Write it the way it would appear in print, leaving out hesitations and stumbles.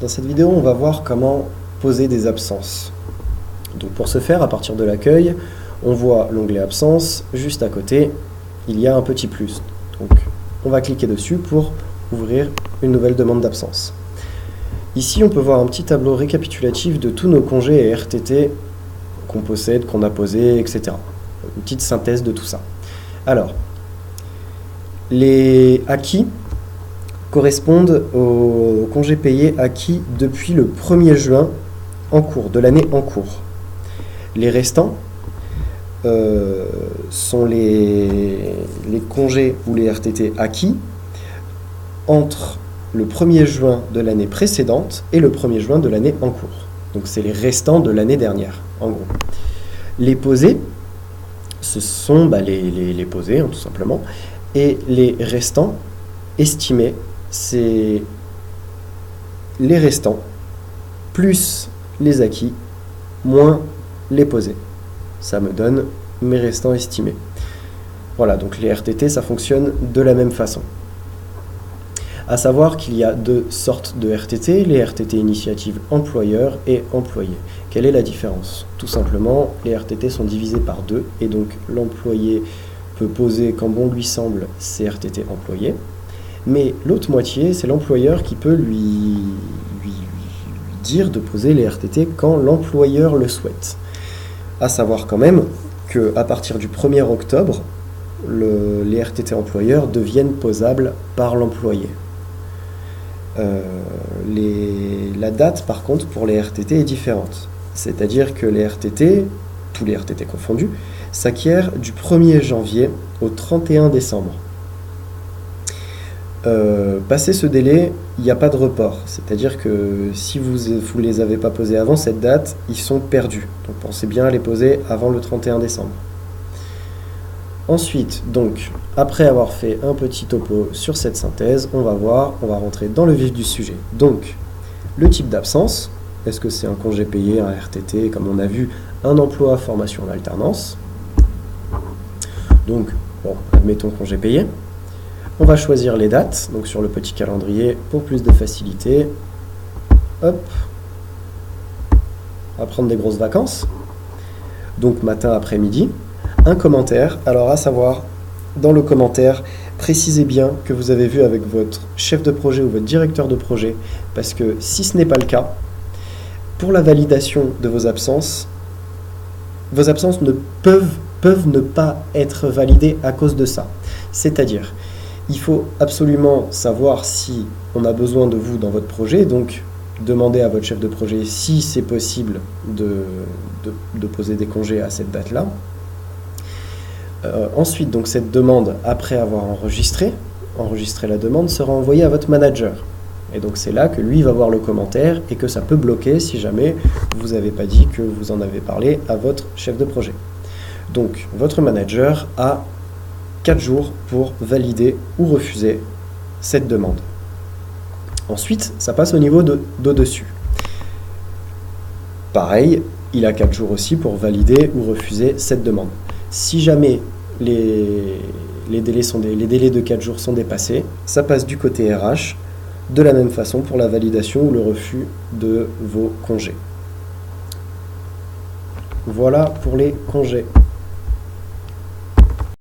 Dans cette vidéo, on va voir comment poser des absences. Donc pour ce faire, à partir de l'accueil, on voit l'onglet absence. Juste à côté, il y a un petit plus. Donc on va cliquer dessus pour ouvrir une nouvelle demande d'absence. Ici, on peut voir un petit tableau récapitulatif de tous nos congés et RTT qu'on possède, qu'on a posés, etc. Une petite synthèse de tout ça. Alors, les acquis correspondent aux congés payés acquis depuis le 1er juin en cours, de l'année en cours. Les restants sont les congés ou les RTT acquis entre le 1er juin de l'année précédente et le 1er juin de l'année en cours. Donc c'est les restants de l'année dernière, en gros. Les posés, ce sont les posés, hein, tout simplement. Et les restants estimés, c'est les restants plus les acquis moins les posés. Ça me donne mes restants estimés. Voilà, donc les RTT, ça fonctionne de la même façon. À savoir qu'il y a deux sortes de RTT, les RTT initiative employeur et employé. Quelle est la différence? Tout simplement, les RTT sont divisés par deux, et donc l'employé peut poser quand bon lui semble ses RTT employés, mais l'autre moitié, c'est l'employeur qui peut lui dire de poser les RTT quand l'employeur le souhaite. À savoir quand même qu'à partir du 1er octobre, les RTT employeurs deviennent posables par l'employé. La date, par contre, pour les RTT est différente. C'est-à-dire que les RTT, tous les RTT confondus, s'acquièrent du 1er janvier au 31 décembre. Passé ce délai, il n'y a pas de report. C'est-à-dire que si vous ne les avez pas posés avant cette date, ils sont perdus. Donc pensez bien à les poser avant le 31 décembre. Ensuite, donc, après avoir fait un petit topo sur cette synthèse, on va rentrer dans le vif du sujet. Donc, le type d'absence, est-ce que c'est un congé payé, un RTT, comme on a vu, un emploi, formation en alternance? Donc, bon, admettons congé payé. On va choisir les dates, donc sur le petit calendrier, pour plus de facilité. Hop. On va prendre des grosses vacances. Donc, matin, après-midi. Un commentaire, alors à savoir, dans le commentaire, précisez bien que vous avez vu avec votre chef de projet ou votre directeur de projet, parce que si ce n'est pas le cas, pour la validation de vos absences ne peuvent ne pas être validées à cause de ça. C'est-à-dire, il faut absolument savoir si on a besoin de vous dans votre projet, donc demandez à votre chef de projet si c'est possible de poser des congés à cette date-là. Ensuite, donc cette demande, après avoir enregistré la demande, sera envoyée à votre manager. Et donc c'est là que lui va voir le commentaire et que ça peut bloquer si jamais vous n'avez pas dit que vous en avez parlé à votre chef de projet. Donc votre manager a 4 jours pour valider ou refuser cette demande. Ensuite, ça passe au niveau d'au-dessus. Pareil, il a 4 jours aussi pour valider ou refuser cette demande. Si jamais les délais de 4 jours sont dépassés, ça passe du côté RH, de la même façon pour la validation ou le refus de vos congés. Voilà pour les congés.